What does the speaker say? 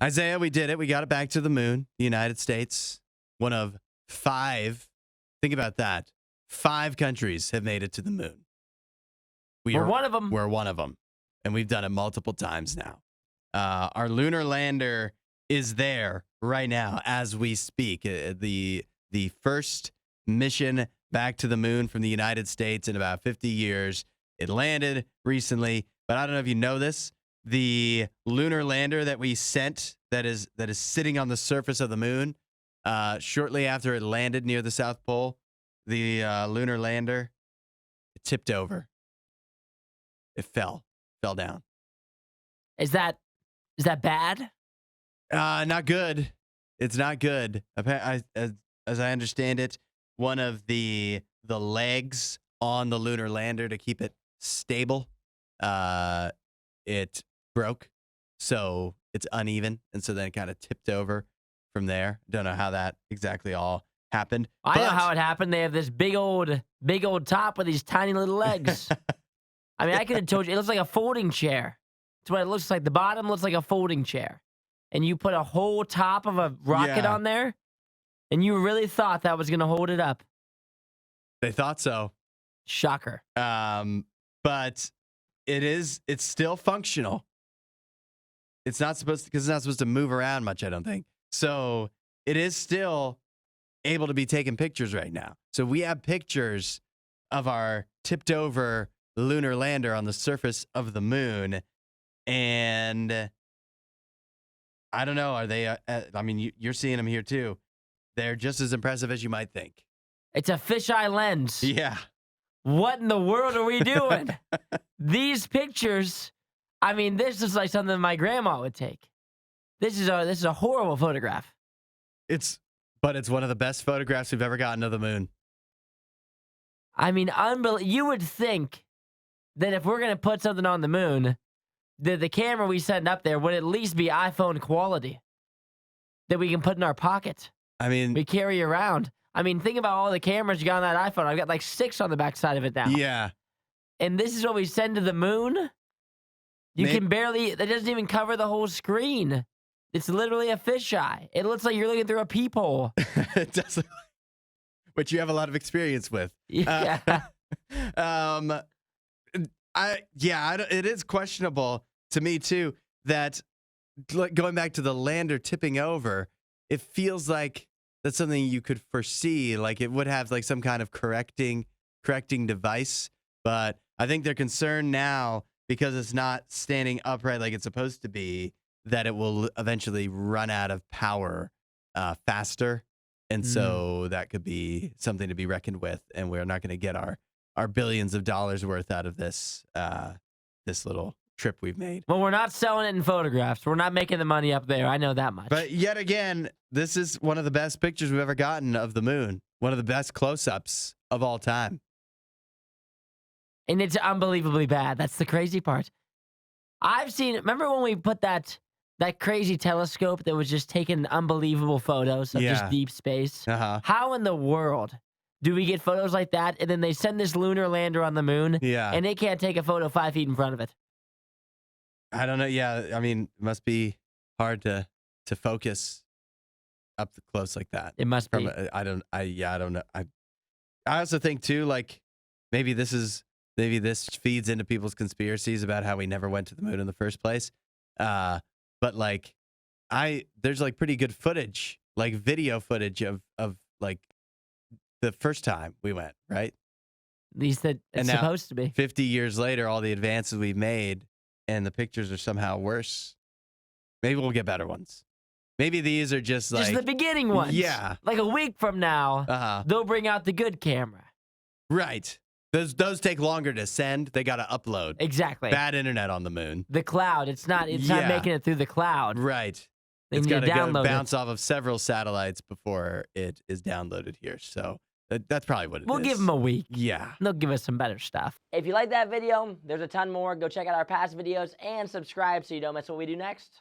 Isaiah, we did it. We got it back to the moon. The United States, one of 5. Think about that. 5 countries have made it to the moon. We're one of them. We're one of them. And we've done it multiple times now. Our lunar lander is there right now as we speak. The first mission back to the moon from the United States in about 50 years. It landed recently, but I don't know if you know this. The lunar lander that we sent that is sitting on the surface of the moon, shortly after it landed near the South Pole, the lunar lander, it tipped over. It fell down. Is that bad? Not good. It's not good. As I understand it, one of the legs on the lunar lander to keep it stable, it broke, so it's uneven, and so then it kind of tipped over from there. Don't know how that exactly all happened. I know how it happened. They have this big old top with these tiny little legs. I mean, I could have told you, it looks like a folding chair. That's what it looks like. The bottom looks like a folding chair. And you put a whole top of a rocket on there, and you really thought that was going to hold it up. They thought so. Shocker. But it's still functional. It's not supposed to move around much, I don't think. So it is still able to be taking pictures right now. So we have pictures of our tipped over lunar lander on the surface of the moon. And I don't know, are they, I mean, you're seeing them here too. They're just as impressive as you might think. It's a fisheye lens. Yeah. What in the world are we doing? These pictures, I mean, this is like something my grandma would take. This is a horrible photograph. But it's one of the best photographs we've ever gotten of the moon. I mean, you would think that if we're going to put something on the moon, that the camera we send up there would at least be iPhone quality that we can put in our pocket. I mean, we carry around. I mean, think about all the cameras you got on that iPhone. I've got like 6 on the back side of it now. Yeah. And this is what we send to the moon? Can barely, that doesn't even cover the whole screen. It's literally a fisheye. It looks like you're looking through a peephole. It does, which you have a lot of experience with. Yeah. It is questionable to me too that going back to the lander tipping over, it feels like that's something you could foresee. Like it would have like some kind of correcting device, but I think they're concerned now because it's not standing upright like it's supposed to be, that it will eventually run out of power faster. And so that could be something to be reckoned with. And we're not going to get our billions of dollars worth out of this little trip we've made. Well, we're not selling it in photographs. We're not making the money up there. I know that much. But yet again, this is one of the best pictures we've ever gotten of the moon. One of the best close-ups of all time. And it's unbelievably bad. That's the crazy part. Remember when we put that crazy telescope that was just taking unbelievable photos of just deep space? Uh-huh. How in the world do we get photos like that, and then they send this lunar lander on the moon, and they can't take a photo 5 feet in front of it? I don't know. Yeah, I mean, it must be hard to focus up close like that. It must be. I don't know. I also think too, like maybe this feeds into people's conspiracies about how we never went to the moon in the first place. But like, there's like pretty good footage, like video footage of like the first time we went, right? At least it's supposed to be. 50 years later, all the advances we've made, and the pictures are somehow worse. Maybe we'll get better ones. Maybe these are just the beginning ones. Yeah. Like a week from now, they'll bring out the good camera. Right. Those take longer to send. They got to upload. Exactly. Bad internet on the moon. The cloud. It's not making it through the cloud. Right. It's got to bounce off of several satellites before it is downloaded here. So that's probably what it is. We'll give them a week. Yeah. They'll give us some better stuff. If you like that video, there's a ton more. Go check out our past videos and subscribe so you don't miss what we do next.